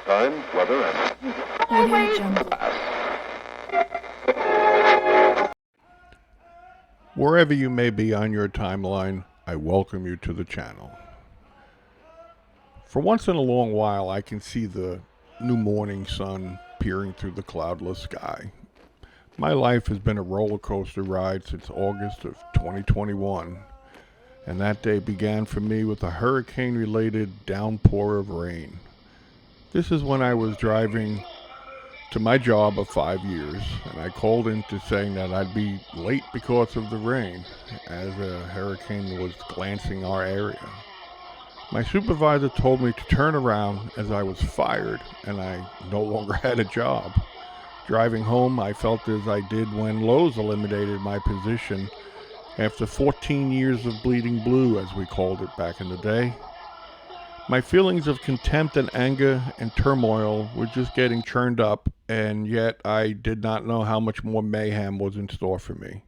Time, weather, and... Audio Jungle. Wherever you may be on your timeline, I welcome you to the channel. For once in a long while, I can see the new morning sun peering through the cloudless sky. My life has been a roller coaster ride since August of 2021, and that day began for me with a hurricane-related downpour of rain. This is when I was driving to my job of 5 years, and I called into saying that I'd be late because of the rain, as a hurricane was glancing our area. My supervisor told me to turn around as I was fired and I no longer had a job. Driving home, I felt as I did when Lowe's eliminated my position after 14 years of bleeding blue, as we called it back in the day. My feelings of contempt and anger and turmoil were just getting churned up, and yet I did not know how much more mayhem was in store for me.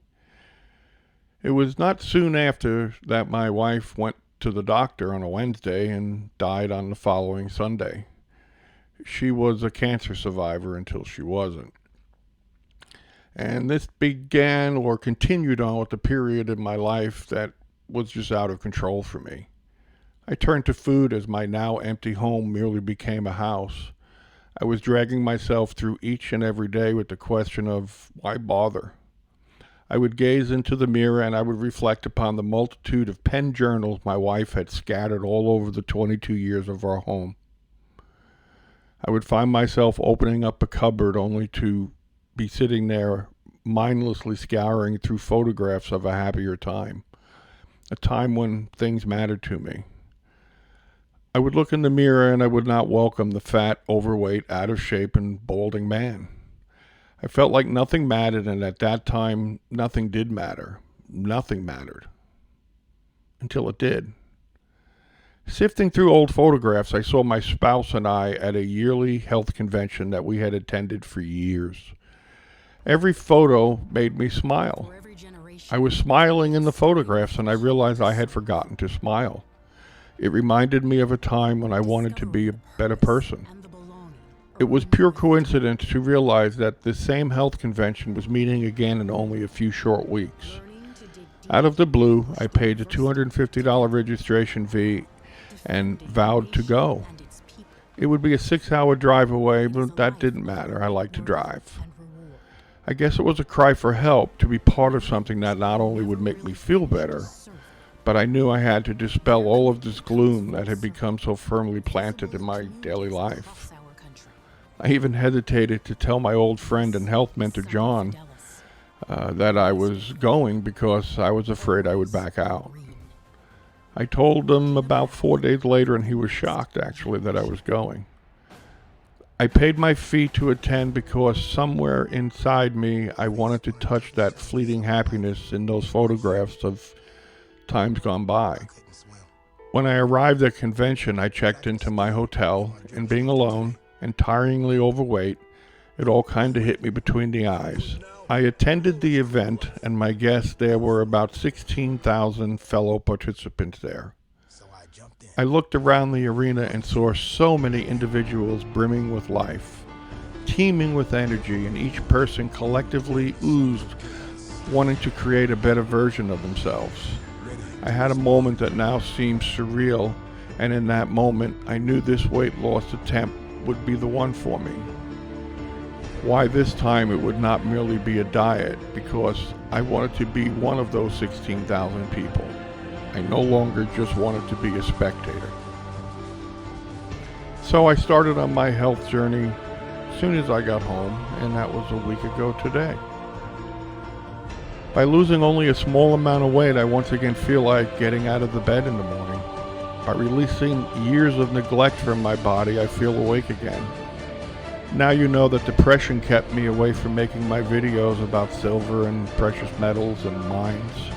It was not soon after that my wife went to the doctor on a Wednesday and died on the following Sunday. She was a cancer survivor until she wasn't. And this began or continued on with a period in my life that was just out of control for me. I turned to food as my now empty home merely became a house. I was dragging myself through each and every day with the question of, why bother? I would gaze into the mirror and I would reflect upon the multitude of pen journals my wife had scattered all over the 22 years of our home. I would find myself opening up a cupboard only to be sitting there mindlessly scouring through photographs of a happier time, a time when things mattered to me. I would look in the mirror and I would not welcome the fat, overweight, out of shape, and balding man. I felt like nothing mattered, and at that time, nothing did matter. Nothing mattered. Until it did. Sifting through old photographs, I saw my spouse and I at a yearly health convention that we had attended for years. Every photo made me smile. I was smiling in the photographs, and I realized I had forgotten to smile. It reminded me of a time when I wanted to be a better person. It was pure coincidence to realize that this same health convention was meeting again in only a few short weeks. Out of the blue, I paid the $250 registration fee and vowed to go. It would be a 6-hour drive away, but that didn't matter. I like to drive. I guess it was a cry for help to be part of something that not only would make me feel better, but I knew I had to dispel all of this gloom that had become so firmly planted in my daily life. I even hesitated to tell my old friend and health mentor, John, that I was going because I was afraid I would back out. I told him about 4 days later, and he was shocked, actually, that I was going. I paid my fee to attend because somewhere inside me, I wanted to touch that fleeting happiness in those photographs of times gone by. When I arrived at convention, I checked into my hotel, and being alone and tiringly overweight, it all kind of hit me between the eyes. I attended the event, and my guess there were about 16,000 fellow participants there. I looked around the arena and saw so many individuals brimming with life, teeming with energy, and each person collectively oozed wanting to create a better version of themselves. I had a moment that now seems surreal, and in that moment, I knew this weight loss attempt would be the one for me. Why this time it would not merely be a diet, because I wanted to be one of those 16,000 people. I no longer just wanted to be a spectator. So I started on my health journey as soon as I got home, and that was a week ago today. By losing only a small amount of weight, I once again feel like getting out of the bed in the morning. By releasing years of neglect from my body, I feel awake again. Now you know that depression kept me away from making my videos about silver and precious metals and mines.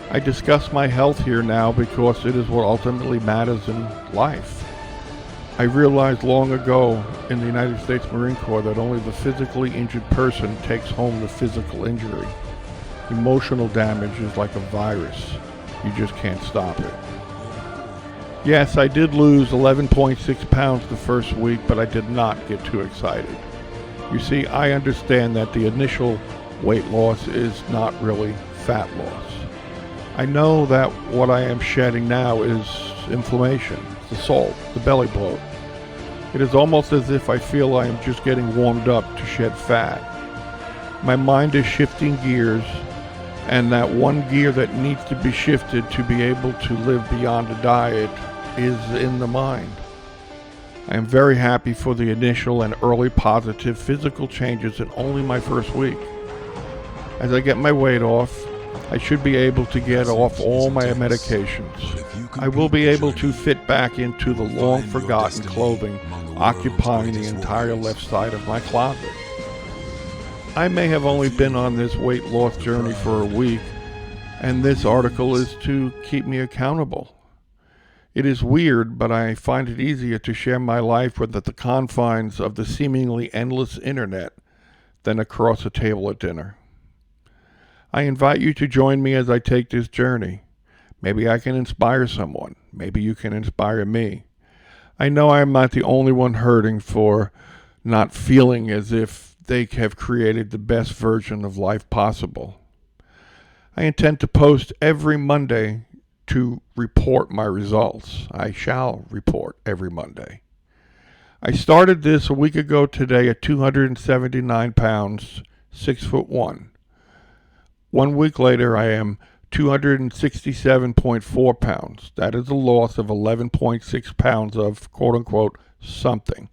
I discuss my health here now because it is what ultimately matters in life. I realized long ago in the United States Marine Corps that only the physically injured person takes home the physical injury. Emotional damage is like a virus. You just can't stop it. Yes, I did lose 11.6 pounds the first week, but I did not get too excited. You see, I understand that the initial weight loss is not really fat loss. I know that what I am shedding now is inflammation, the salt, the belly bloat. It is almost as if I feel I am just getting warmed up to shed fat. My mind is shifting gears, and that one gear that needs to be shifted to be able to live beyond a diet is in the mind. I am very happy for the initial and early positive physical changes in only my first week. As I get my weight off, I should be able to get off all my medications. I will be able to fit back into the long-forgotten clothing occupying the entire left side of my closet. I may have only been on this weight loss journey for a week, and this article is to keep me accountable. It is weird, but I find it easier to share my life within the confines of the seemingly endless internet than across a table at dinner. I invite you to join me as I take this journey. Maybe I can inspire someone. Maybe you can inspire me. I know I am not the only one hurting for not feeling as if they have created the best version of life possible. I intend to post every Monday to report my results. I shall report every Monday. I started this a week ago today at 279 pounds, 6'1". 1 week later, I am 267.4 pounds. That is a loss of 11.6 pounds of quote-unquote something.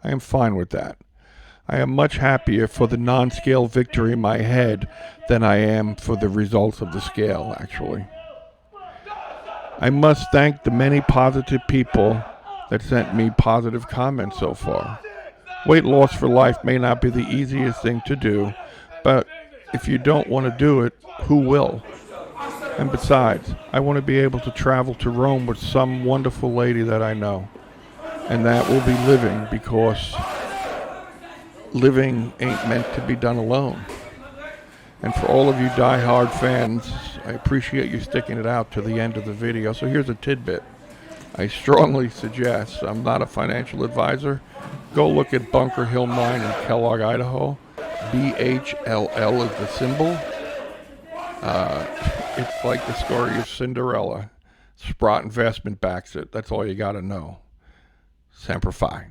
I am fine with that. I am much happier for the non-scale victory in my head than I am for the results of the scale, actually. I must thank the many positive people that sent me positive comments so far. Weight loss for life may not be the easiest thing to do, but if you don't want to do it, who will? And besides, I want to be able to travel to Rome with some wonderful lady that I know. And that will be living, because living ain't meant to be done alone. And for all of you die-hard fans, I appreciate you sticking it out to the end of the video. So here's a tidbit. I strongly suggest, I'm not a financial advisor, go look at Bunker Hill Mine in Kellogg, Idaho. BHLL is the symbol. It's like the story of Cinderella. Sprott Investment backs it. That's all you got to know. Semper Fi.